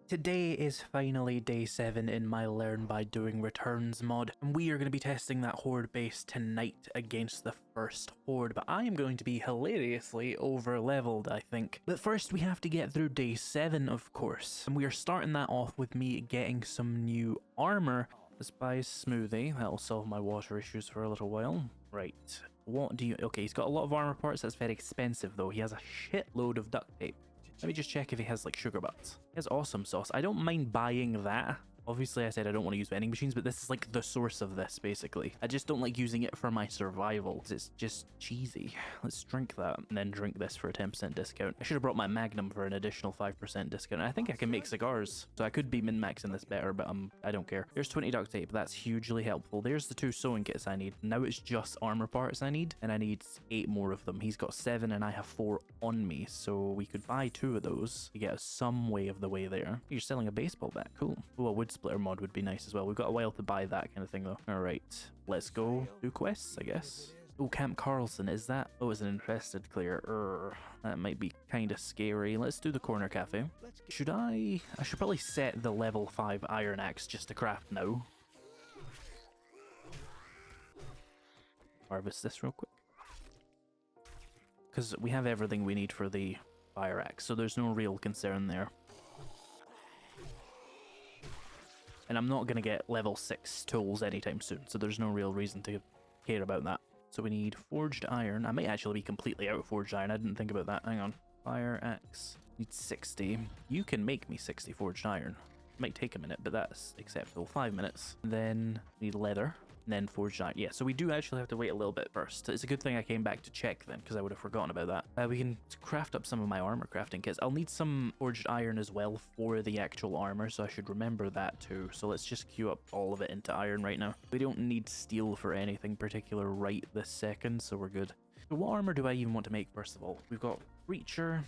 Today is finally day 7 in my Learn by Doing Returns mod, and we are going to be testing that Horde base tonight against the first Horde, but I am going to be hilariously over-leveled, I think. But first we have to get through day 7, of course, and we are starting that off with me getting some new armor. Let's buy a smoothie, that'll solve my water issues for a little while. Right, what do you... Okay, he's got a lot of armor parts, that's very expensive though. He has a shitload of duct tape. Let me just check if he has like sugar butts. He has awesome sauce. I don't mind buying that. Obviously I said I don't want to use vending machines, but this is like the source of this basically. I just don't like using it for my survival. It's just cheesy. Let's drink that and then drink this for a 10% discount. I should have brought my Magnum for an additional 5% discount. I think I can make cigars, so I could be min-maxing this better, but I don't care. There's 20 duct tape. That's hugely helpful. There's the 2 sewing kits I need. Now it's just armor parts I need, and I need 8 more of them. He's got 7 and I have 4 on me, so we could buy 2 of those to get us some way of the way there. You're selling a baseball bat. Cool. Oh, a wood splitter mod would be nice as well. We've got a while to buy that kind of thing though. All right, let's go do quests, I guess. Oh, Camp Carlson, is that? Oh, it's an infested clear. That might be kind of scary. Let's do the corner cafe. Should I should probably set the level 5 iron axe just to craft now. Harvest this real quick. Because we have everything we need for the fire axe, so there's no real concern there. And I'm not going to get level 6 tools anytime soon, so there's no real reason to care about that. So we need forged iron. I might actually be completely out of forged iron. I didn't think about that. Hang on. Fire axe. Need 60. You can make me 60 forged iron. Might take a minute, but that's acceptable. 5 minutes. Then need leather. And then forged iron. Yeah, so we do actually have to wait a little bit first. It's a good thing I came back to check then, because I would have forgotten about that. We can craft up some of my armor crafting kits. I'll need some forged iron as well for the actual armor, so I should remember that too. So let's just queue up all of it into iron right now. We don't need steel for anything particular right this second, so we're good. So what armor do I even want to make first of all? We've got Breacher,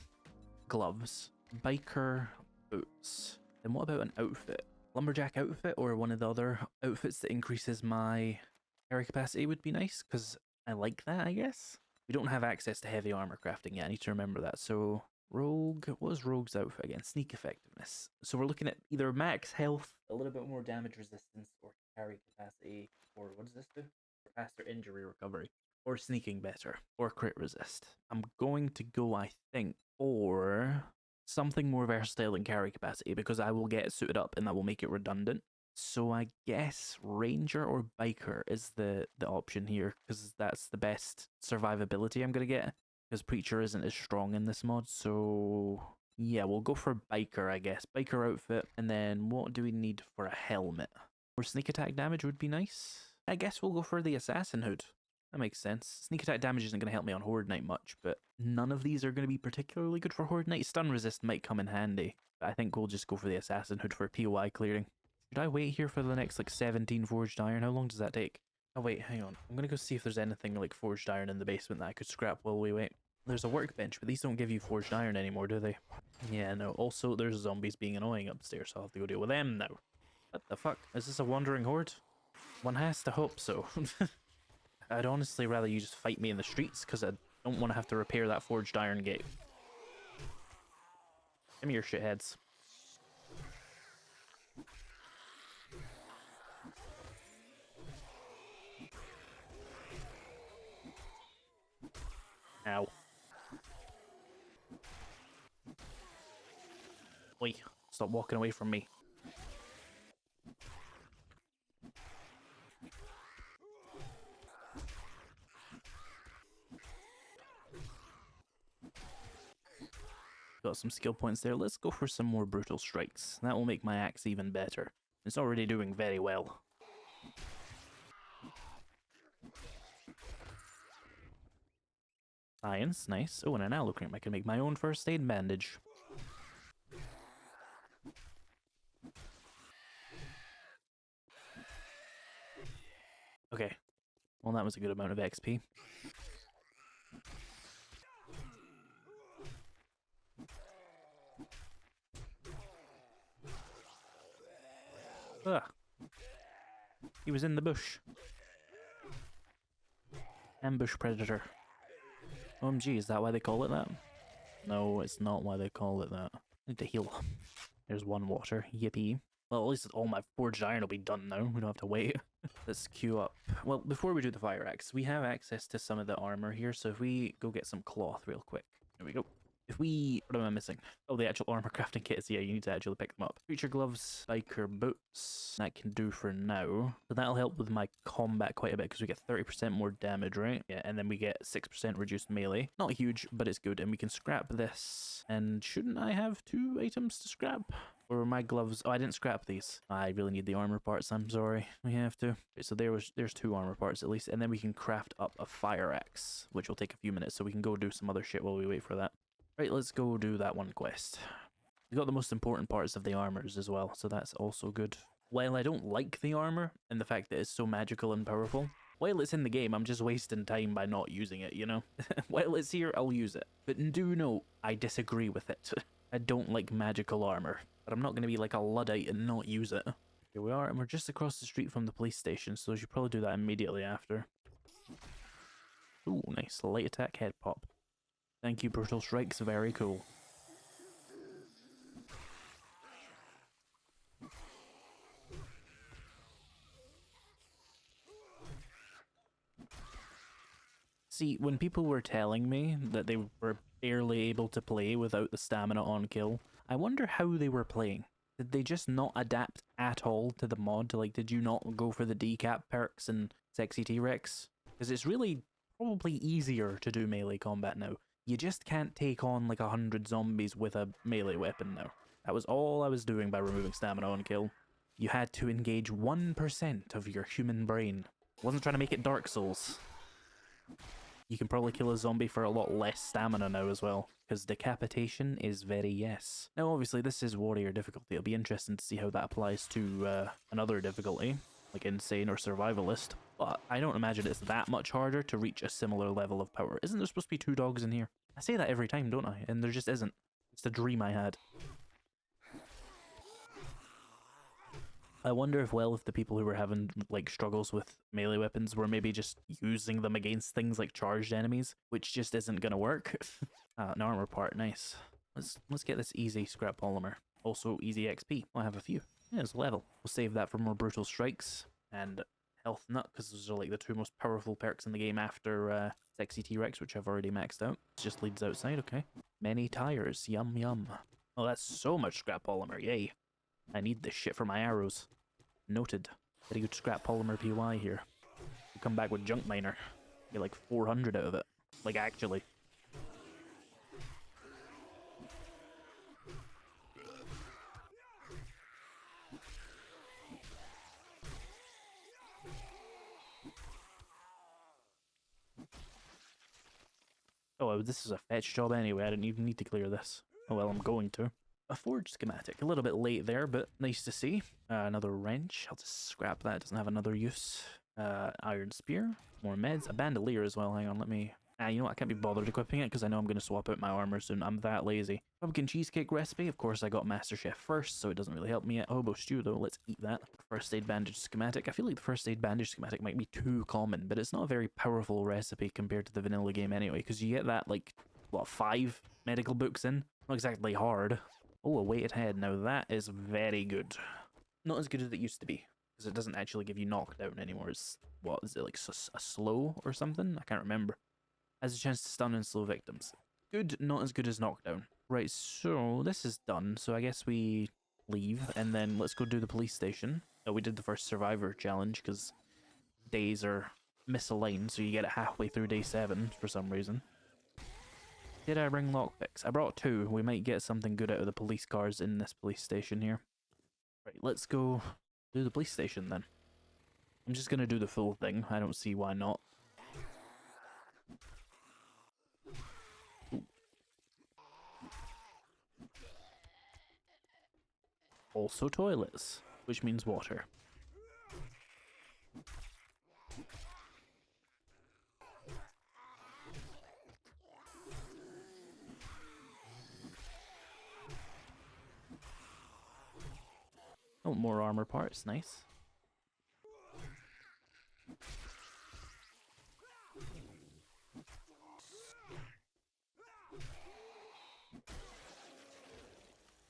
gloves, biker, boots. Then what about an outfit? Lumberjack outfit or one of the other outfits that increases my carry capacity would be nice, because I like that, I guess. We don't have access to heavy armor crafting yet. I need to remember that. So rogue, what was rogue's outfit again? Sneak effectiveness. So we're looking at either max health, a little bit more damage resistance, or carry capacity, or what does this do? Faster injury recovery, or sneaking better, or crit resist. I'm going to go, I think, for something more versatile in carry capacity, because I will get suited up and that will make it redundant. So I guess ranger or biker is the option here, because that's the best survivability I'm going to get, because preacher isn't as strong in this mod. So yeah, we'll go for biker, I guess. Biker outfit. And then what do we need for a helmet? More sneak attack damage would be nice. I guess we'll go for the assassin hood. That makes sense. Sneak attack damage isn't going to help me on Horde Night much, but none of these are going to be particularly good for Horde Night. Stun resist might come in handy, but I think we'll just go for the assassin hood for POI clearing. Should I wait here for the next like 17 forged iron? How long does that take? Oh wait, hang on. I'm going to go see if there's anything like forged iron in the basement that I could scrap while we wait. There's a workbench, but these don't give you forged iron anymore, do they? Yeah, no. Also, there's zombies being annoying upstairs, so I'll have to go deal with them now. What the fuck? Is this a wandering horde? One has to hope so. I'd honestly rather you just fight me in the streets, because I don't want to have to repair that forged iron gate. Give me your shitheads. Ow. Oi, stop walking away from me. Got some skill points there. Let's go for some more brutal strikes. That will make my axe even better. It's already doing very well. Science, nice. Oh, and an aloe cream. I can make my own first aid bandage. Okay. Well, that was a good amount of XP. Ugh. He was in the bush. Ambush predator. OMG, is that why they call it that? No, it's not why they call it that. I need to heal. There's one water. Yippee. Well, at least all my forged iron will be done now. We don't have to wait. Let's queue up. Well, before we do the fire axe, we have access to some of the armor here. So if we go get some cloth real quick. There we go. If we... What am I missing? Oh, the actual armor crafting kits. Yeah, you need to actually pick them up. Creature gloves, biker boots. That can do for now. So that'll help with my combat quite a bit because we get 30% more damage, right? Yeah, and then we get 6% reduced melee. Not huge, but it's good. And we can scrap this. And shouldn't I have 2 items to scrap? Or my gloves... Oh, I didn't scrap these. I really need the armor parts. I'm sorry. We have to. Okay, so there's 2 armor parts at least. And then we can craft up a fire axe, which will take a few minutes. So we can go do some other shit while we wait for that. Right, let's go do that one quest. We got the most important parts of the armors as well, so that's also good. While I don't like the armor, and the fact that it's so magical and powerful, while it's in the game, I'm just wasting time by not using it, you know? While it's here, I'll use it. But do know, I disagree with it. I don't like magical armor, but I'm not going to be like a Luddite and not use it. Here we are, and we're just across the street from the police station, so we should probably do that immediately after. Ooh, nice. Light attack head pop. Thank you, Brutal Strikes. Very cool. See, when people were telling me that they were barely able to play without the stamina on kill, I wonder how they were playing. Did they just not adapt at all to the mod? Like, did you not go for the decap perks and sexy T-Rex? Because it's really probably easier to do melee combat now. You just can't take on like 100 zombies with a melee weapon now. That was all I was doing by removing stamina on kill. You had to engage 1% of your human brain. I wasn't trying to make it Dark Souls. You can probably kill a zombie for a lot less stamina now as well, because decapitation is very yes. Now obviously this is warrior difficulty. It'll be interesting to see how that applies to another difficulty, like insane or survivalist. But I don't imagine it's that much harder to reach a similar level of power. Isn't there supposed to be 2 dogs in here? I say that every time, don't I? And there just isn't. It's the dream I had. I wonder if the people who were having like struggles with melee weapons were maybe just using them against things like charged enemies, which just isn't gonna work. An armor part, nice. Let's get this easy scrap polymer. Also easy XP. I have a few. Yeah, it's level. We'll save that for more brutal strikes and health nut, because those are like the 2 most powerful perks in the game after sexy T-Rex, which I've already maxed out. It just leads outside, okay. Many tires, yum yum. Oh, that's so much scrap polymer, yay. I need this shit for my arrows. Noted. Very good scrap polymer PY here. We'll come back with junk miner. Get like 400 out of it. Like actually. Oh, this is a fetch job anyway. I didn't even need to clear this. Oh well, I'm going to. A forge schematic. A little bit late there, but nice to see. Another wrench. I'll just scrap that. It doesn't have another use. Iron spear. More meds. A bandolier as well. Hang on, let me... you know what? I can't be bothered equipping it because I know I'm going to swap out my armor soon. I'm that lazy. Pumpkin cheesecake recipe. Of course, I got Master Chef first, so it doesn't really help me yet. Hobo stew, though. Let's eat that. First aid bandage schematic. I feel like the first aid bandage schematic might be too common, but it's not a very powerful recipe compared to the vanilla game anyway, because you get that, like, what, 5 medical books in? Not exactly hard. Oh, a weighted head. Now that is very good. Not as good as it used to be, because it doesn't actually give you knockdown anymore. It's, what is it, like a slow or something? I can't remember. Has a chance to stun and slow victims. Good, not as good as knockdown. Right, so this is done. So I guess we leave, and then let's go do the police station. Oh, we did the first survivor challenge, because days are misaligned, so you get it halfway through day 7 for some reason. Did I bring lockpicks? I brought 2. We might get something good out of the police cars in this police station here. Right, let's go do the police station then. I'm just gonna do the full thing. I don't see why not. Ooh. Also toilets, which means water. Oh, more armor parts, nice.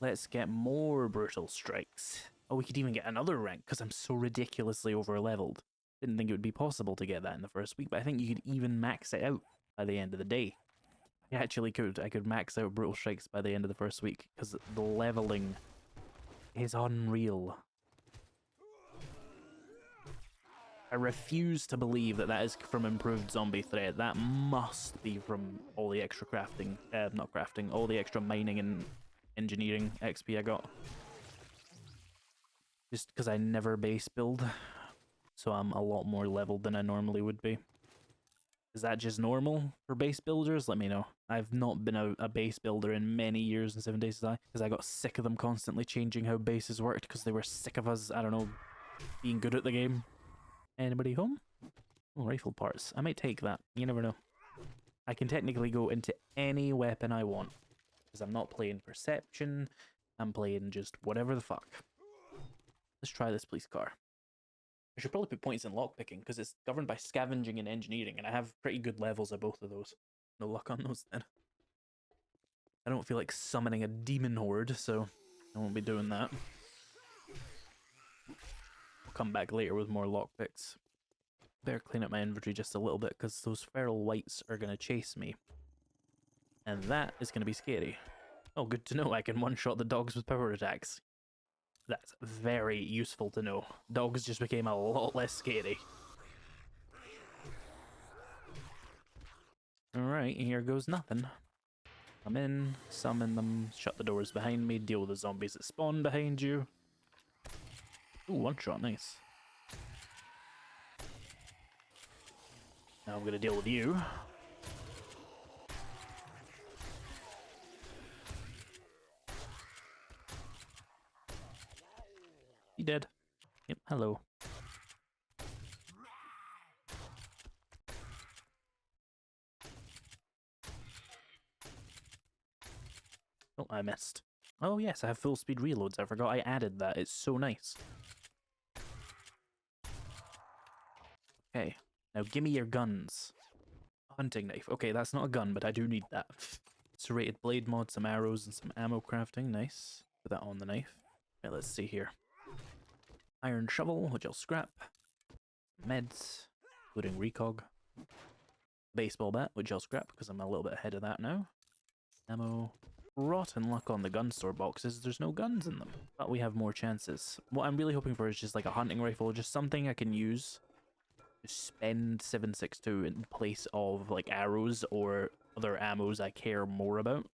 Let's get more brutal strikes. Oh, we could even get another rank because I'm so ridiculously over-leveled. Didn't think it would be possible to get that in the first week, but I think you could even max it out by the end of the day. I actually could. I could max out brutal strikes by the end of the first week because the leveling is unreal. I refuse to believe that that is from improved zombie threat. That must be from all the extra crafting, not crafting, all the extra mining and engineering XP I got. Just because I never base build, so I'm a lot more leveled than I normally would be. Is that just normal for base builders? Let me know. I've not been a base builder in many years in 7 Days to Die because I got sick of them constantly changing how bases worked because they were sick of us, I don't know, being good at the game. Anybody home? Oh, rifle parts. I might take that. You never know. I can technically go into any weapon I want because I'm not playing perception. I'm playing just whatever the fuck. Let's try this police car. I should probably put points in lockpicking because it's governed by scavenging and engineering, and I have pretty good levels of both of those. No luck on those then. I don't feel like summoning a demon horde, so I won't be doing that. I'll come back later with more lockpicks. Better clean up my inventory just a little bit because those feral wights are going to chase me. And that is going to be scary. Oh, good to know I can one-shot the dogs with power attacks. That's very useful to know. Dogs just became a lot less scary. Alright, here goes nothing. Come in, summon them, shut the doors behind me, deal with the zombies that spawn behind you. Ooh, one shot, nice. Now I'm gonna deal with you. You dead? Yep, hello. Oh, I missed. Oh yes, I have full speed reloads. I forgot I added that. It's so nice. Okay, now give me your guns. Hunting knife. Okay, that's not a gun, but I do need that. Serrated blade mod, some arrows, and some ammo crafting. Nice. Put that on the knife. Okay, let's see here. Iron shovel, which I'll scrap. Meds, including recog. Baseball bat, which I'll scrap because I'm a little bit ahead of that now. Ammo. Rotten luck on the gun store boxes. There's no guns in them, but we have more chances. What I'm really hoping for is just like a hunting rifle, just something I can use to spend 762 in place of like arrows or other ammos I care more about.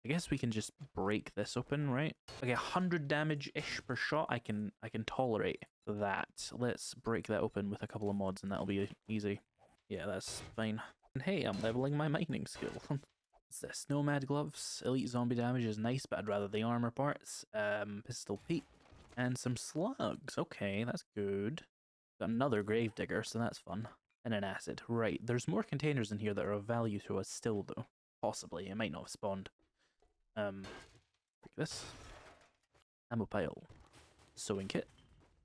I guess we can just break this open, right? Okay, 100 damage-ish per shot. I can tolerate that. Let's break that open with a couple of mods and that'll be easy. Yeah, that's fine. And hey, I'm leveling my mining skill. What's this? Nomad gloves. Elite zombie damage is nice, but I'd rather the armor parts. Pistol Pete. And some slugs. Okay, that's good. Got another gravedigger, so that's fun. And an acid. Right, there's more containers in here that are of value to us still, though. Possibly. It might not have spawned. Break this. Ammo pile. Sewing kit.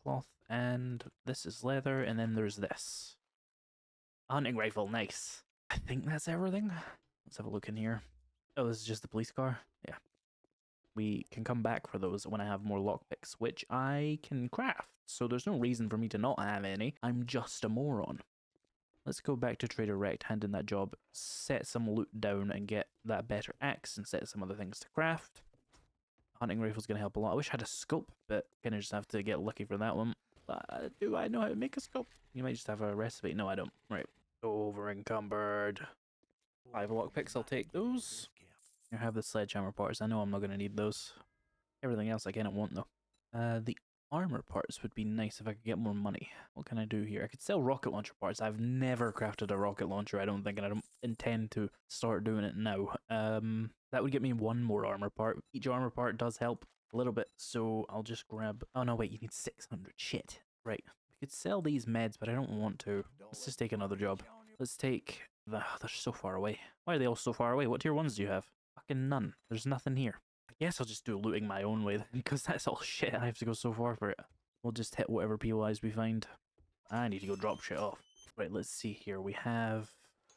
Cloth. And this is leather. And then there's this. A hunting rifle. Nice. I think that's everything. Let's have a look in here. Oh, this is just the police car? Yeah. We can come back for those when I have more lockpicks, which I can craft. So there's no reason for me to not have any. I'm just a moron. Let's go back to Trader Rect, hand in that job, set some loot down and get that better axe and set some other things to craft. Hunting rifle's going to help a lot. I wish I had a scope, but kind of just have to get lucky for that one. Do I know how to make a scope? You might just have a recipe. No, I don't. Right. Over encumbered. 5 lockpicks, I'll take those. I have the sledgehammer parts. I know I'm not going to need those. Everything else I cannot want though. The armor parts would be nice if I could get more money. What can I do here? I could sell rocket launcher parts. I've never crafted a rocket launcher, I don't think, and I don't intend to start doing it now. That would get me 1 more armor part. Each armor part does help a little bit, so I'll just grab... Oh no, wait, you need 600. Shit. Right. We could sell these meds, but I don't want to. Let's just take another job. Let's take... They're so far away. Why are they all so far away? What tier 1s do you have? Fucking none. There's nothing here. I guess I'll just do looting my own way then, because that's all shit. I have to go so far for it. We'll just hit whatever POIs we find. I need to go drop shit off. Right, let's see here. We have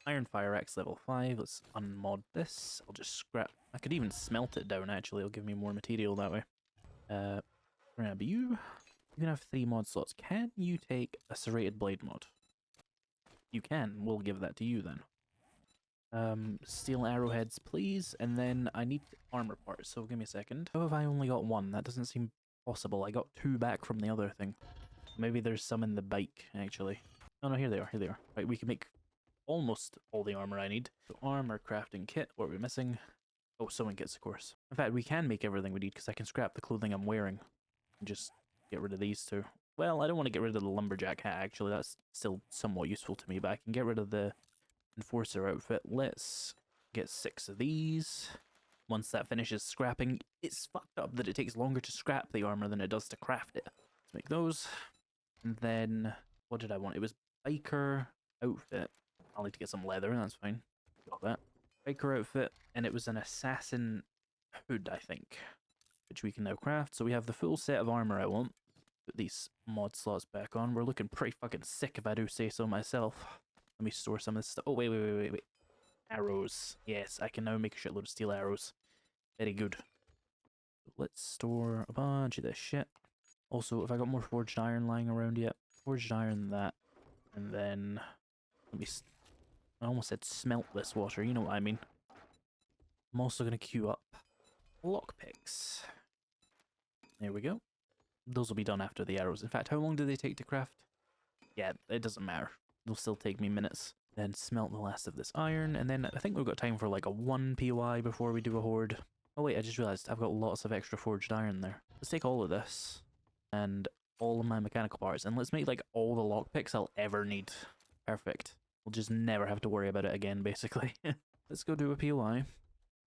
Iron Fire Axe level 5. Let's unmod this. I'll just scrap I could even smelt it down, actually. It'll give me more material that way. Grab you. You can have 3 mod slots. Can you take a serrated blade mod? You can. We'll give that to you then. Steel arrowheads, please. And then I need armor parts, so give me a second. How have I only got 1? That doesn't seem possible. I got 2 back from the other thing. Maybe there's some in the bike, actually. Oh no, here they are, here they are. Right, we can make almost all the armor I need. So armor crafting kit, what are we missing? Oh, sewing kits, of course. In fact, we can make everything we need, because I can scrap the clothing I'm wearing. And just get rid of these two. Well, I don't want to get rid of the lumberjack hat, actually. That's still somewhat useful to me, but I can get rid of the enforcer outfit. Let's get 6 of these. Once that finishes scrapping, it's fucked up that it takes longer to scrap the armor than it does to craft it. Let's make those. And then, what did I want? It was biker outfit. I'll need to get some leather, that's fine. Got that. Biker outfit, and it was an assassin hood, I think, which we can now craft. So we have the full set of armor I want. Put these mod slots back on. We're looking pretty fucking sick if I do say so myself. Let me store some of this stuff. Oh, wait. Arrows. Yes, I can now make a shitload of steel arrows. Very good. Let's store a bunch of this shit. Also, if I got more forged iron lying around yet, forged iron that, and then let me. I almost said smelt this water. You know what I mean. I'm also gonna queue up lockpicks. There we go. Those will be done after the arrows. In fact, how long do they take to craft? Yeah, it doesn't matter. They'll still take me minutes. Then smelt the last of this iron, and then I think we've got time for like a 1 POI before we do a horde. Oh wait, I just realized I've got lots of extra forged iron there. Let's take all of this and all of my mechanical parts, and let's make like all the lockpicks I'll ever need. Perfect. We'll just never have to worry about it again, basically. Let's go do a POI.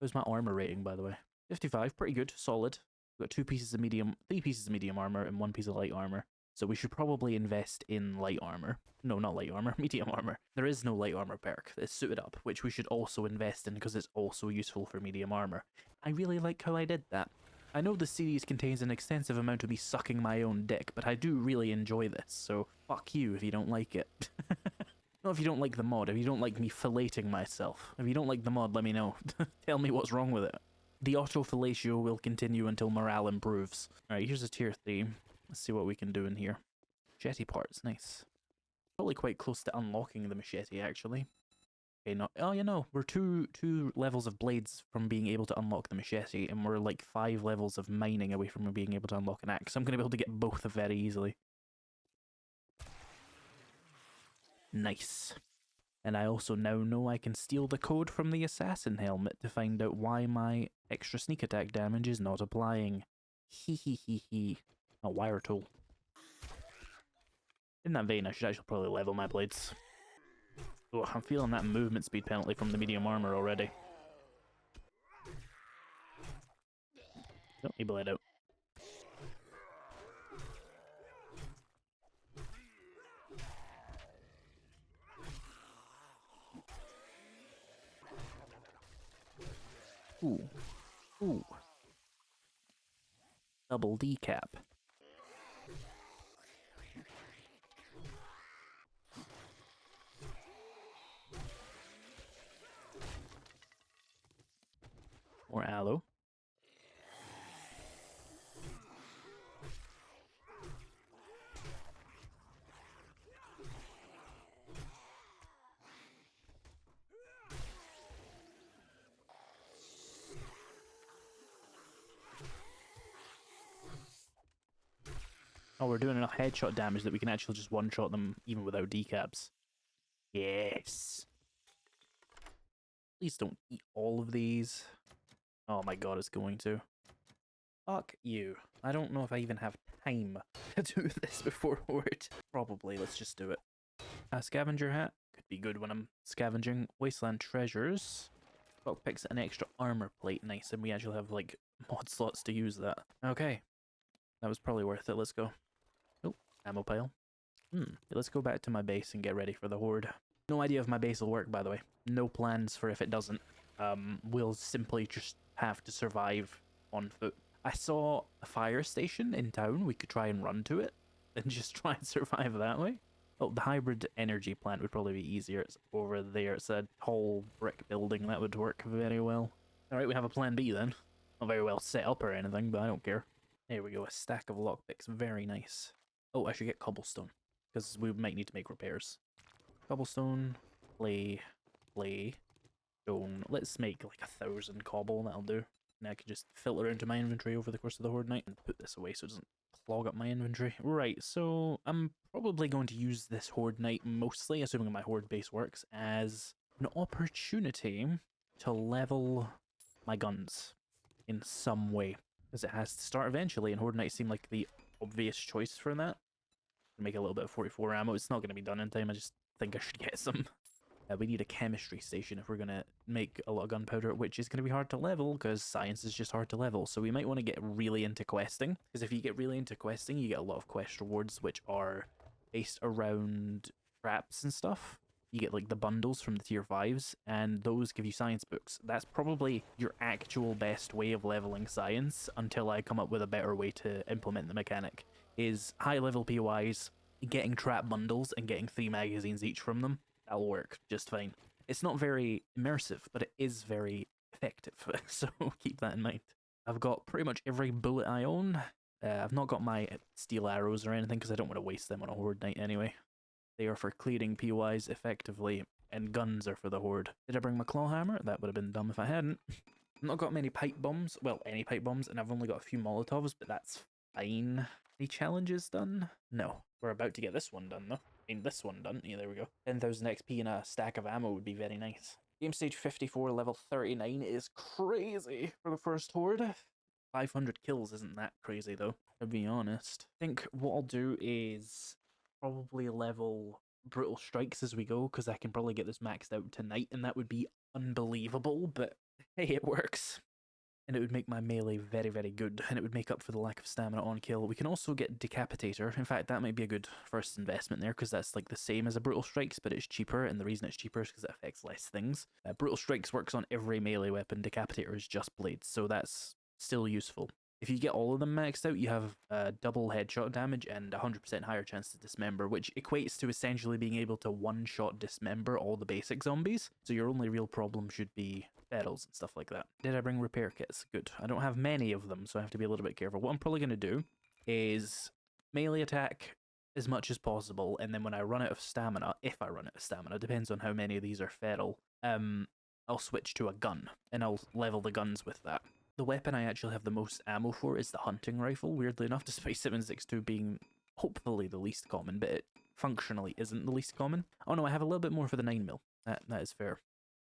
How's my armor rating, by the way? 55, pretty good, solid. We've got 3 pieces of medium armor and 1 piece of light armor. So we should probably invest in light armor. No, not light armor, medium armor. There is no light armor perk. It's suited up, which we should also invest in because it's also useful for medium armor. I really like how I did that. I know the series contains an extensive amount of me sucking my own dick, but I do really enjoy this, so fuck you if you don't like it. Not if you don't like the mod, if you don't like me filleting myself. If you don't like the mod, let me know. Tell me what's wrong with it. The auto-fellatio will continue until morale improves. Alright, here's a tier 3. Let's see what we can do in here. Machete parts, nice. Probably quite close to unlocking the machete, actually. Okay, no. Oh, you know, we're two levels of blades from being able to unlock the machete, and we're like 5 levels of mining away from being able to unlock an axe. I'm going to be able to get both very easily. Nice. And I also now know I can steal the code from the assassin helmet to find out why my extra sneak attack damage is not applying. Hee. A wire tool. In that vein, I should actually probably level my blades. Oh, I'm feeling that movement speed penalty from the medium armor already. Don't he bled out. Ooh. Double decap. More aloe. Oh, we're doing enough headshot damage that we can actually just one-shot them even without decaps. Yes. Please don't eat all of these. Oh my god, it's going to. Fuck you. I don't know if I even have time to do this before Horde. Probably, let's just do it. A scavenger hat. Could be good when I'm scavenging. Wasteland treasures. Lockpicks an extra armor plate. Nice, and we actually have, like, mod slots to use that. Okay. That was probably worth it. Let's go. Oh, ammo pile. Let's go back to my base and get ready for the Horde. No idea if my base will work, by the way. No plans for if it doesn't. We'll simply just have to survive on foot. I saw a fire station in town. We could try and run to it and just try and survive that way. Oh, the hybrid energy plant would probably be easier. It's over there. It's a tall brick building. That would work very well. Alright, we have a plan B then. Not very well set up or anything, but I don't care. There we go, a stack of lockpicks. Very nice. Oh, I should get cobblestone, because we might need to make repairs. Cobblestone, clay, stone. Let's make like 1,000 cobble, that'll do. And I can just filter into my inventory over the course of the Horde night and put this away so it doesn't clog up my inventory. Right, so I'm probably going to use this Horde night mostly, assuming my Horde base works, as an opportunity to level my guns in some way, because it has to start eventually, and Horde night seemed like the obvious choice for that. Make a little bit of 44 ammo. It's not going to be done in time. I just think I should get some. We need a chemistry station if we're going to make a lot of gunpowder, which is going to be hard to level because science is just hard to level. So we might want to get really into questing, because if you get really into questing, you get a lot of quest rewards which are based around traps and stuff. You get like the bundles from the tier 5s, and those give you science books. That's probably your actual best way of leveling science until I come up with a better way to implement the mechanic. Is high level POIs, getting trap bundles and getting 3 magazines each from them. That'll work just fine. It's not very immersive, but it is very effective, so keep that in mind. I've got pretty much every bullet I own. I've not got my steel arrows or anything because I don't want to waste them on a Horde night anyway. They are for clearing POIs effectively, and guns are for the Horde. Did I bring my claw hammer? That would have been dumb if I hadn't. I've not got many pipe bombs, well, any pipe bombs, and I've only got a few Molotovs, but that's fine. Any challenges done? No. We're about to get this one done, though. I mean, this one done. Yeah, there we go. 10,000 XP and a stack of ammo would be very nice. Game stage 54, level 39 is crazy for the first Horde. 500 kills isn't that crazy, though, to be honest. I think what I'll do is probably level brutal strikes as we go, because I can probably get this maxed out tonight, and that would be unbelievable, but hey, it works. And it would make my melee very, very good, and it would make up for the lack of stamina on kill. We can also get Decapitator. In fact, that might be a good first investment there, because that's like the same as a Brutal Strikes, but it's cheaper, and the reason it's cheaper is because it affects less things. Brutal Strikes works on every melee weapon. Decapitator is just blades, so that's still useful. If you get all of them maxed out, you have double headshot damage and 100% higher chance to dismember, which equates to essentially being able to one-shot dismember all the basic zombies. So your only real problem should be ferals and stuff like that. Did I bring repair kits? Good. I don't have many of them, so I have to be a little bit careful. What I'm probably going to do is melee attack as much as possible, and then when I run out of stamina, if I run out of stamina, depends on how many of these are feral, I'll switch to a gun, and I'll level the guns with that. The weapon I actually have the most ammo for is the hunting rifle, weirdly enough, despite 7.62 being hopefully the least common, but it functionally isn't the least common. Oh no, I have a little bit more for the 9mm. That is fair.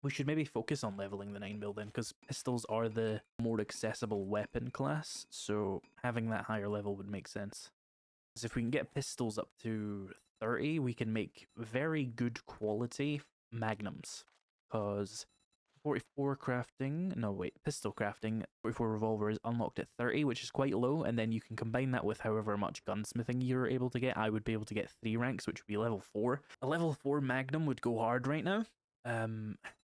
We should maybe focus on leveling the 9mm then, because pistols are the more accessible weapon class, so having that higher level would make sense. Because if we can get pistols up to 30, we can make very good quality magnums, because 44 crafting, no wait, pistol crafting, 44 revolver is unlocked at 30, which is quite low, and then you can combine that with however much gunsmithing you're able to get. I would be able to get 3 ranks, which would be level 4. A level 4 magnum would go hard right now.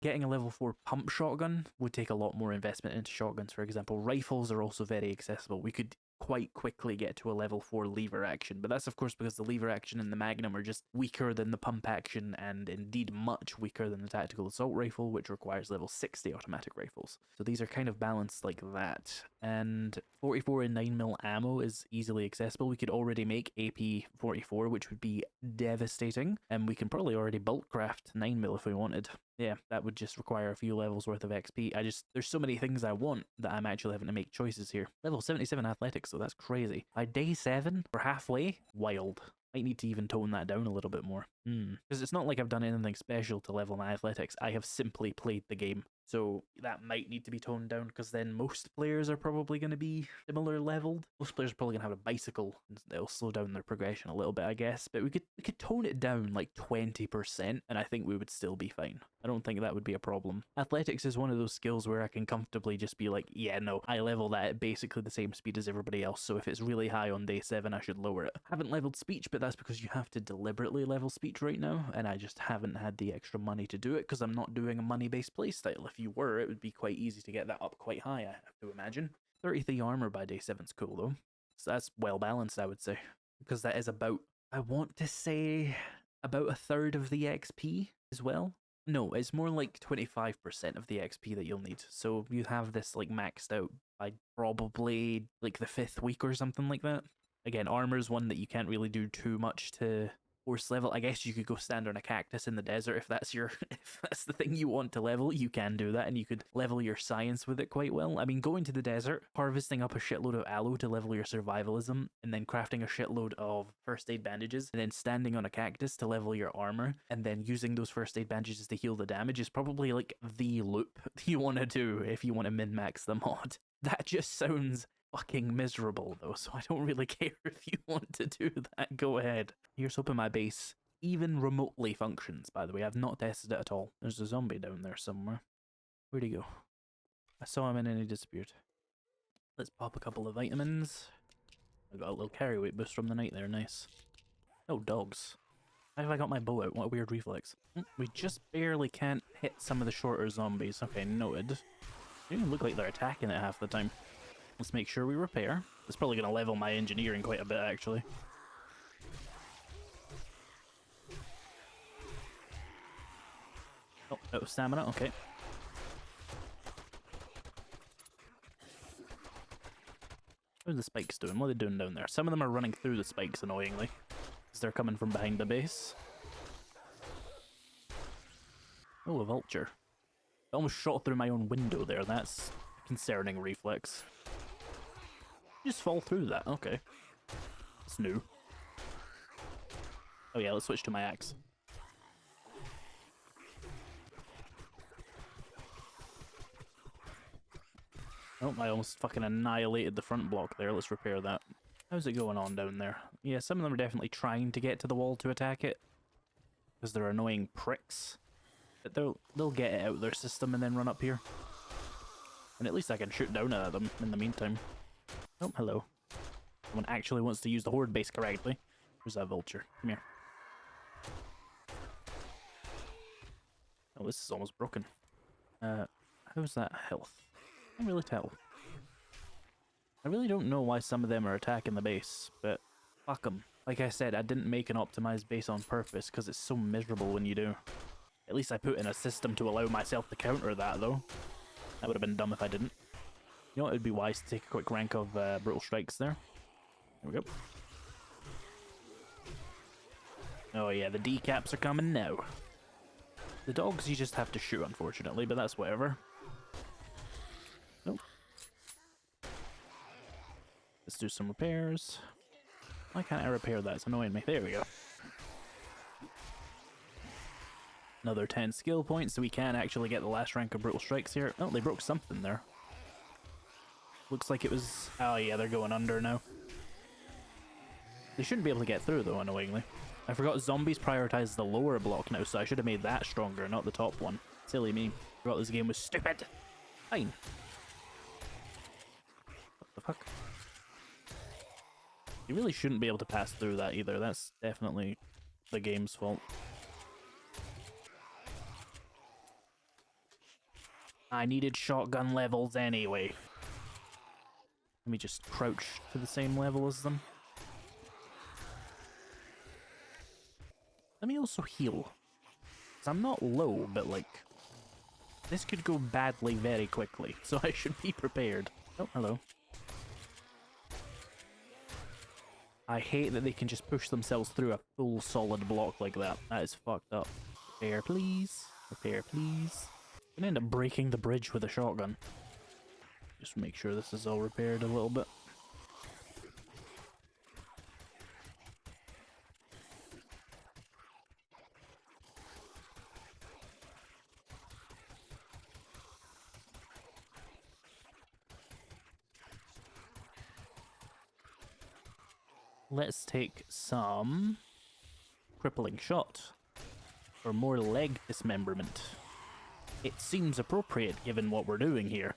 Getting a level 4 pump shotgun would take a lot more investment into shotguns, for example. Rifles are also very accessible. We could quite quickly get to a level 4 lever action, but that's of course because the lever action and the magnum are just weaker than the pump action, and indeed much weaker than the tactical assault rifle, which requires level 60 automatic rifles. So these are kind of balanced like that, and 44 and 9mm ammo is easily accessible. We could already make AP 44, which would be devastating, and we can probably already bulk craft 9mm if we wanted. Yeah, that would just require a few levels worth of XP. There's so many things I want that I'm actually having to make choices here. Level 77 athletics, so that's crazy. By day 7, we're halfway. Wild. Might need to even tone that down a little bit more. Because it's not like I've done anything special to level my athletics. I have simply played the game. So that might need to be toned down, because then most players are probably going to be similar leveled. Most players are probably going to have a bicycle, and it'll slow down their progression a little bit, I guess. But we could tone it down like 20%, and I think we would still be fine. I don't think that would be a problem. Athletics is one of those skills where I can comfortably just be like, yeah, no, I level that at basically the same speed as everybody else, so if it's really high on day 7, I should lower it. I haven't leveled speech, but that's because you have to deliberately level speech right now, and I just haven't had the extra money to do it, because I'm not doing a money-based playstyle. If you were, it would be quite easy to get that up quite high, I have to imagine. 33 armor by day 7's cool, though. So that's well balanced, I would say, because that is about, I want to say, about a third of the XP as well. No, it's more like 25% of the XP that you'll need. So you have this like maxed out by probably like the 5th week or something like that. Again, armor's one that you can't really do too much to force level. I guess you could go stand on a cactus in the desert if that's your if that's the thing you want to level. You can do that, and you could level your science with it quite well. I mean, going to the desert, harvesting up a shitload of aloe to level your survivalism, and then crafting a shitload of first aid bandages, and then standing on a cactus to level your armor, and then using those first aid bandages to heal the damage is probably like the loop you want to do if you want to min-max the mod. That just sounds fucking miserable though, so I don't really care if you want to do that. Go ahead. Here's hoping my base even remotely functions, by the way. I've not tested it at all. There's a zombie down there somewhere. Where'd he go? I saw him and then he disappeared. Let's pop a couple of vitamins. I got a little carry weight boost from the night there, nice. Oh, dogs. How have I got my bow out? What a weird reflex. We just barely can't hit some of the shorter zombies. Okay, noted. They don't look like they're attacking it half the time. Let's make sure we repair. It's probably going to level my engineering quite a bit, actually. Oh, out of stamina, okay. What are the spikes doing? What are they doing down there? Some of them are running through the spikes, annoyingly, because they're coming from behind the base. Oh, a vulture. I almost shot through my own window there. That's a concerning reflex. Just fall through that, okay. It's new. Oh yeah, let's switch to my axe. Oh, I almost fucking annihilated the front block there. Let's repair that. How's it going on down there? Yeah, some of them are definitely trying to get to the wall to attack it, because they're annoying pricks. But they'll get it out of their system and then run up here. And at least I can shoot down at them in the meantime. Oh, hello. Someone actually wants to use the Horde base correctly. Where's that vulture? Come here. Oh, this is almost broken. How's that health? I can't really tell. I really don't know why some of them are attacking the base, but fuck them. Like I said, I didn't make an optimized base on purpose because it's so miserable when you do. At least I put in a system to allow myself to counter that, though. That would have been dumb if I didn't. You know what, it would be wise to take a quick rank of brutal strikes there. There we go. Oh yeah, the decaps are coming now. The dogs you just have to shoot, unfortunately, but that's whatever. Nope. Let's do some repairs. Why can't I repair that? It's annoying me. There we go. Another 10 skill points, so we can actually get the last rank of brutal strikes here. Oh, they broke something there. Looks like it was... Oh yeah, they're going under now. They shouldn't be able to get through though, annoyingly. I forgot zombies prioritize the lower block now, so I should have made that stronger, not the top one. Silly me. Forgot this game was stupid. Fine. What the fuck? You really shouldn't be able to pass through that either. That's definitely the game's fault. I needed shotgun levels anyway. Let me just crouch to the same level as them. Let me also heal. Because I'm not low, but like... this could go badly very quickly, so I should be prepared. Oh, hello. I hate that they can just push themselves through a full solid block like that. That is fucked up. Repair, please. Repair, please. I'm gonna end up breaking the bridge with a shotgun. Just make sure this is all repaired a little bit. Let's take some crippling shot for more leg dismemberment. It seems appropriate given what we're doing here.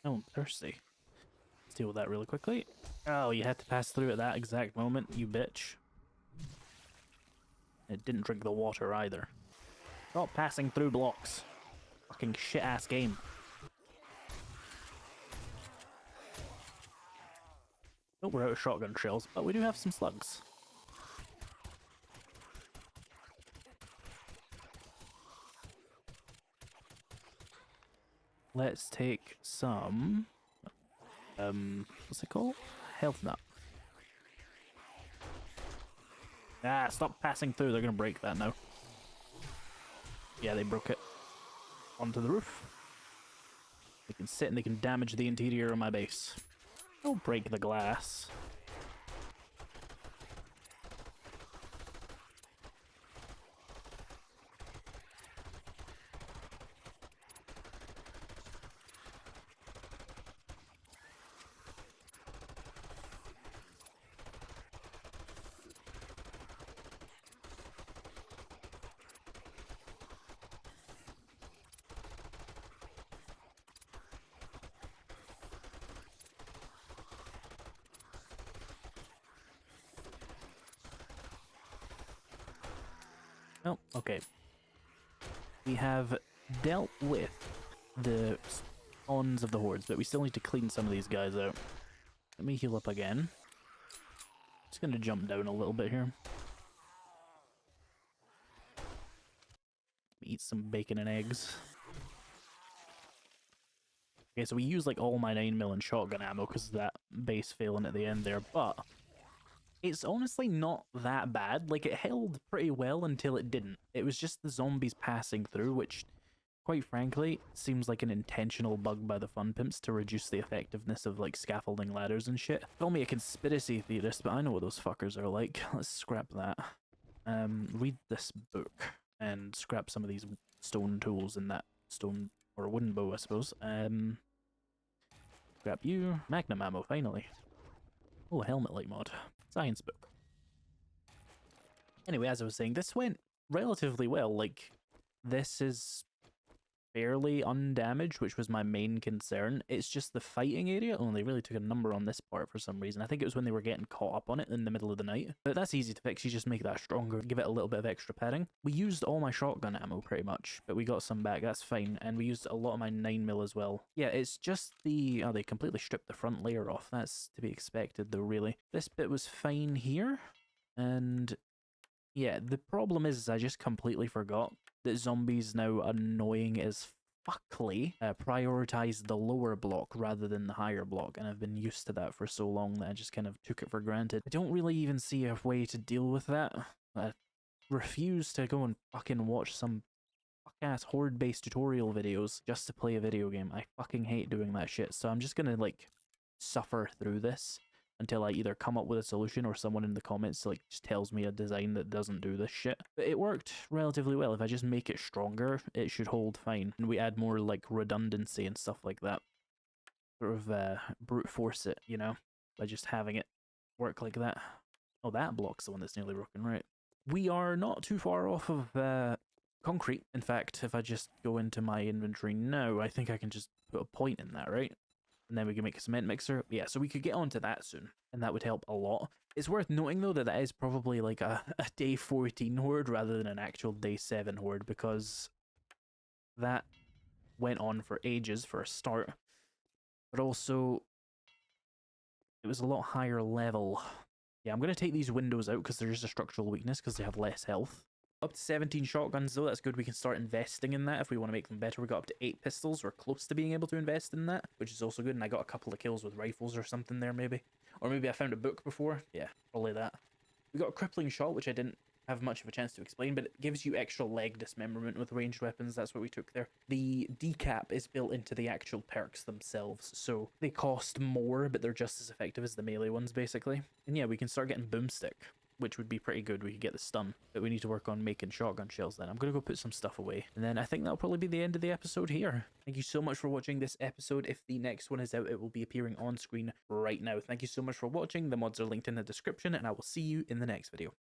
Oh, I'm thirsty. Let's deal with that really quickly. Oh, you had to pass through at that exact moment, you bitch. It didn't drink the water either. Stop passing through blocks. Fucking shit-ass game. Oh, we're out of shotgun shells, but we do have some slugs. Let's take some... what's it called? Health nut. Ah, stop passing through. They're gonna break that now. Yeah, they broke it. Onto the roof. They can sit and they can damage the interior of my base. Don't break the glass. Oh, okay. We have dealt with the spawns of the hordes, but we still need to clean some of these guys out. Let me heal up again. Just gonna jump down a little bit here. Eat some bacon and eggs. Okay, so we use like all my 9mm and shotgun ammo because of that base failing at the end there, but it's honestly not that bad. Like, it held pretty well until it didn't. It was just the zombies passing through, which, quite frankly, seems like an intentional bug by the Fun Pimps to reduce the effectiveness of, like, scaffolding ladders and shit. Call me a conspiracy theorist, but I know what those fuckers are like. Let's scrap that. Read this book and scrap some of these stone tools in that stone, or wooden bow, I suppose. Scrap you. Magnum ammo, finally. Oh, helmet light mod. Science book. Anyway, as I was saying, this went relatively well. Like, this is fairly undamaged, which was my main concern. It's just the fighting area. Oh, they really took a number on this part for some reason. I think it was when they were getting caught up on it in the middle of the night. But that's easy to fix. You just make that stronger, give it a little bit of extra padding. We used all my shotgun ammo pretty much, but we got some back. That's fine. And we used a lot of my 9mm as well. Yeah, it's just the... Oh, they completely stripped the front layer off. That's to be expected though, really. This bit was fine here. And yeah, the problem is I just completely forgot that zombies, now annoying as fuckly, prioritize the lower block rather than the higher block, and I've been used to that for so long that I just kind of took it for granted. I don't really even see a way to deal with that. I refuse to go and fucking watch some fuck-ass horde-based tutorial videos just to play a video game. I fucking hate doing that shit, so I'm just gonna, like, suffer through this until I either come up with a solution or someone in the comments like just tells me a design that doesn't do this shit. But it worked relatively well. If I just make it stronger, it should hold fine. And we add more like redundancy and stuff like that. Sort of brute force it, you know, by just having it work like that. Oh, that block's the one that's nearly broken, right? We are not too far off of concrete. In fact, if I just go into my inventory now, I think I can just put a point in that, right? And then we can make a cement mixer. Yeah, so we could get onto that soon, and that would help a lot. It's worth noting, though, that that is probably like a day 14 horde rather than an actual day 7 horde, because that went on for ages for a start. But also, it was a lot higher level. Yeah, I'm going to take these windows out because they're just a structural weakness because they have less health. Up to 17 shotguns though, that's good. We can start investing in that if we want to make them better. We got up to 8 pistols. We're close to being able to invest in that, which is also good. And I got a couple of kills with rifles or something there maybe. Or maybe I found a book before. Yeah, probably that. We got a crippling shot, which I didn't have much of a chance to explain, but it gives you extra leg dismemberment with ranged weapons. That's what we took there. The decap is built into the actual perks themselves, so they cost more, but they're just as effective as the melee ones, basically. And yeah, we can start getting boomstick, which would be pretty good. We could get the stun, but we need to work on making shotgun shells then. I'm going to go put some stuff away, and then I think that'll probably be the end of the episode here. Thank you so much for watching this episode. If the next one is out, it will be appearing on screen right now. Thank you so much for watching. The mods are linked in the description, and I will see you in the next video.